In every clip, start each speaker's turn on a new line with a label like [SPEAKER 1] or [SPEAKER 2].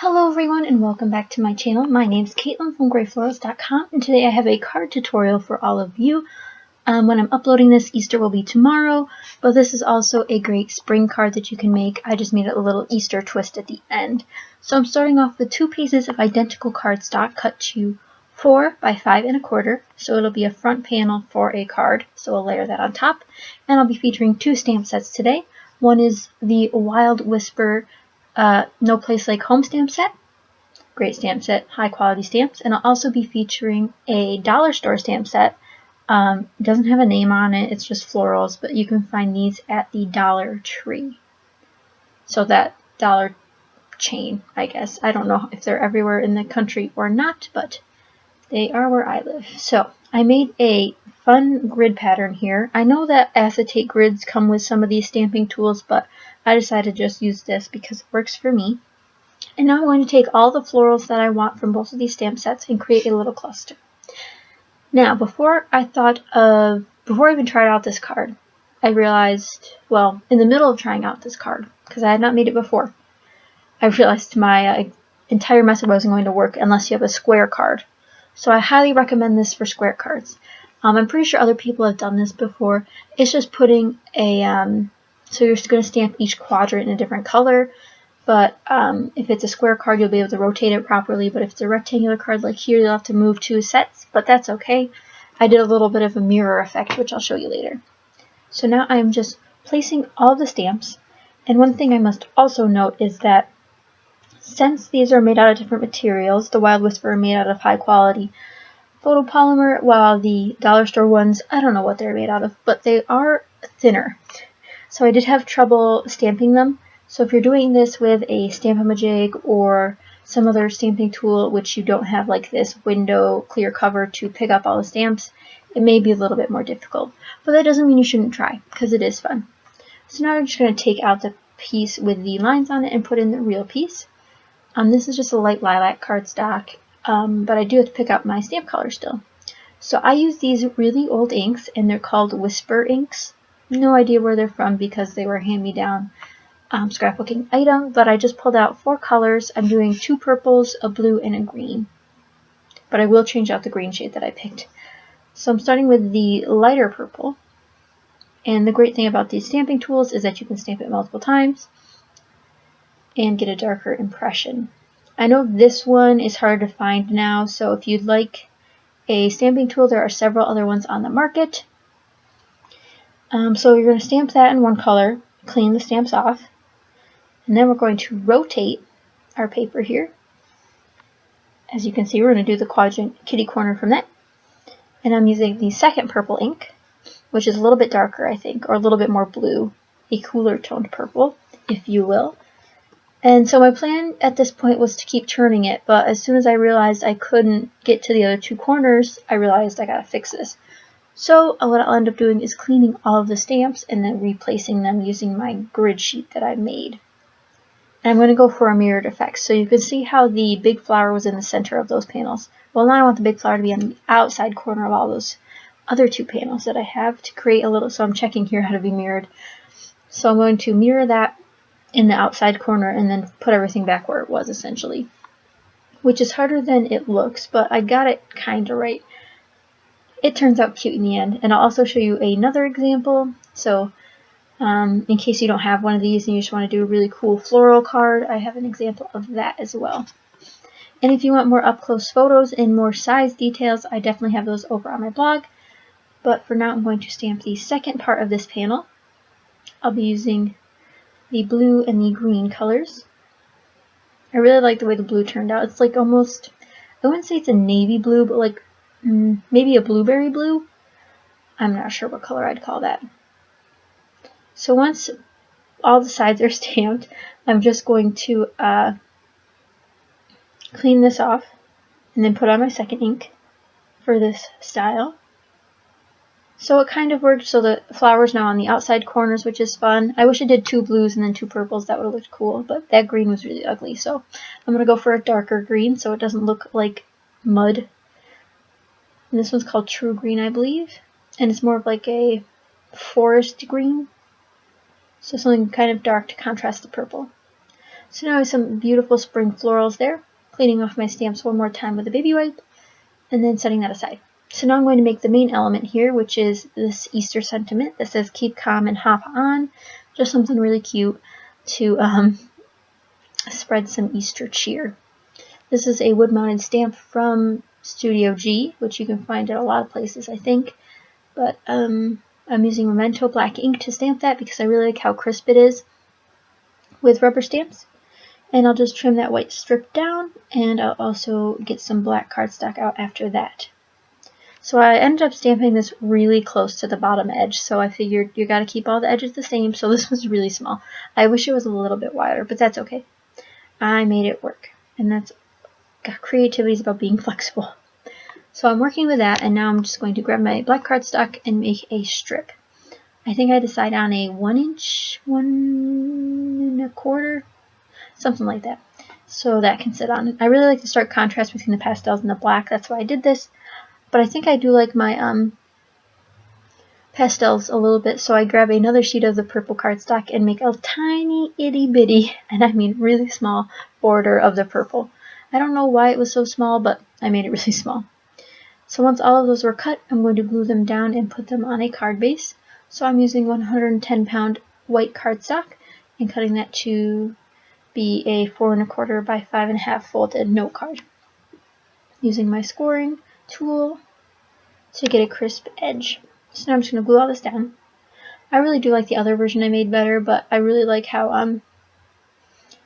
[SPEAKER 1] Hello everyone and welcome back to my channel. My name is Caitlin from Florals.com and today I have a card tutorial for all of you. When I'm uploading this, Easter will be tomorrow, but this is also a great spring card that you can make. I just made it a little Easter twist at the end. So I'm starting off with 2 pieces of identical cardstock cut to 4 by 5 1/4, so it'll be a front panel for a card, so I'll layer that on top. And I'll be featuring 2 stamp sets today. One is the Wild Whisper No Place Like Home stamp set. Great stamp set, high quality stamps. And I'll also be featuring a dollar store stamp set. It doesn't have a name on it, it's just florals, but you can find these at the Dollar Tree. So that dollar chain, I guess. I don't know if they're everywhere in the country or not, but they are where I live. So I made a fun grid pattern here. I know that acetate grids come with some of these stamping tools, but I decided to just use this because it works for me. And now I'm going to take all the florals that I want from both of these stamp sets and create a little cluster. Now, before I even tried out this card, I realized, well, in the middle of trying out this card, because I had not made it before, I realized my entire method wasn't going to work unless you have a square card. So I highly recommend this for square cards. I'm pretty sure other people have done this before. It's just putting a, so you're just going to stamp each quadrant in a different color. But if it's a square card, you'll be able to rotate it properly. But if it's a rectangular card like here, you'll have to move 2 sets, but that's okay. I did a little bit of a mirror effect, which I'll show you later. So now I'm just placing all the stamps. And one thing I must also note is that since these are made out of different materials, the Wild Whisper are made out of high quality photopolymer, while the dollar store ones, I don't know what they're made out of, but they are thinner. So I did have trouble stamping them. So if you're doing this with a Stamp-A-Majig or some other stamping tool which you don't have like this window clear cover to pick up all the stamps, it may be a little bit more difficult. But that doesn't mean you shouldn't try, because it is fun. So now I'm just going to take out the piece with the lines on it and put in the real piece. This is just a light lilac cardstock, but I do have to pick out my stamp color still. So I use these really old inks, and they're called Whisper inks. No idea where they're from because they were hand-me-down scrapbooking item, but I just pulled out 4 colors. I'm doing 2 purples, a blue, and a green. But I will change out the green shade that I picked. So I'm starting with the lighter purple. And the great thing about these stamping tools is that you can stamp it multiple times and get a darker impression. I know this one is hard to find now, so if you'd like a stamping tool, there are several other ones on the market. So you're going to stamp that in one color, clean the stamps off, and then we're going to rotate our paper here. As you can see, we're going to do the quadrant kitty corner from that. And I'm using the second purple ink, which is a little bit darker, I think, or a little bit more blue, a cooler toned purple, if you will. And so my plan at this point was to keep turning it, but as soon as I realized I couldn't get to the other 2 corners, I realized I gotta fix this. So what I'll end up doing is cleaning all of the stamps and then replacing them using my grid sheet that I made. And I'm going to go for a mirrored effect. So you can see how the big flower was in the center of those panels. Well, now I want the big flower to be on the outside corner of all those other 2 panels that I have to create a little, so I'm checking here how to be mirrored. So I'm going to mirror that in the outside corner and then put everything back where it was essentially. Which is harder than it looks, but I got it kind of right. It turns out cute in the end. And I'll also show you another example. So in case you don't have one of these and you just want to do a really cool floral card, I have an example of that as well. And if you want more up-close photos and more size details, I definitely have those over on my blog. But for now, I'm going to stamp the second part of this panel. I'll be using the blue and the green colors. I really like the way the blue turned out. It's like almost, I wouldn't say it's a navy blue, but like maybe a blueberry blue. I'm not sure what color I'd call that. So once all the sides are stamped, I'm just going to clean this off and then put on my second ink for this style. So it kind of worked, so the flower's now on the outside corners, which is fun. I wish I did 2 blues and then 2 purples, that would have looked cool, but that green was really ugly, so I'm going to go for a darker green so it doesn't look like mud. And this one's called True Green, I believe, and it's more of like a forest green, so something kind of dark to contrast the purple. So now I have some beautiful spring florals there. Cleaning off my stamps one more time with a baby wipe, and then setting that aside. So now I'm going to make the main element here, which is this Easter sentiment that says keep calm and hop on. Just something really cute to spread some Easter cheer. This is a wood-mounted stamp from Studio G, which you can find at a lot of places, I think. But I'm using Memento black ink to stamp that because I really like how crisp it is with rubber stamps. And I'll just trim that white strip down, and I'll also get some black cardstock out after that. So I ended up stamping this really close to the bottom edge, so I figured you gotta keep all the edges the same, so this was really small. I wish it was a little bit wider, but that's okay. I made it work, and that's creativity is about being flexible. So I'm working with that, and now I'm just going to grab my black cardstock and make a strip. I think I decide on a 1 inch, 1 1/4, something like that, so that can sit on. I really like the stark contrast between the pastels and the black, that's why I did this, but I think I do like my pastels a little bit, so I grab another sheet of the purple cardstock and make a tiny itty bitty, and I mean really small, border of the purple. I don't know why it was so small, but I made it really small. So once all of those were cut, I'm going to glue them down and put them on a card base. So I'm using 110-pound white cardstock and cutting that to be a 4 1/4 by 5 1/2 folded note card. Using my scoring tool to get a crisp edge. So now I'm just going to glue all this down. I really do like the other version I made better, but I really like how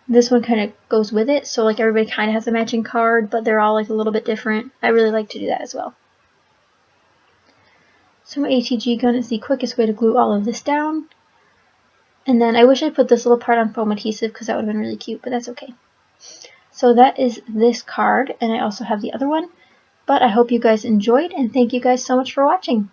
[SPEAKER 1] this one kind of goes with it. So like everybody kind of has a matching card, but they're all like a little bit different. I really like to do that as well. So my ATG gun is the quickest way to glue all of this down. And then I wish I put this little part on foam adhesive because that would have been really cute, but that's okay. So that is this card, and I also have the other one. But I hope you guys enjoyed, and thank you guys so much for watching.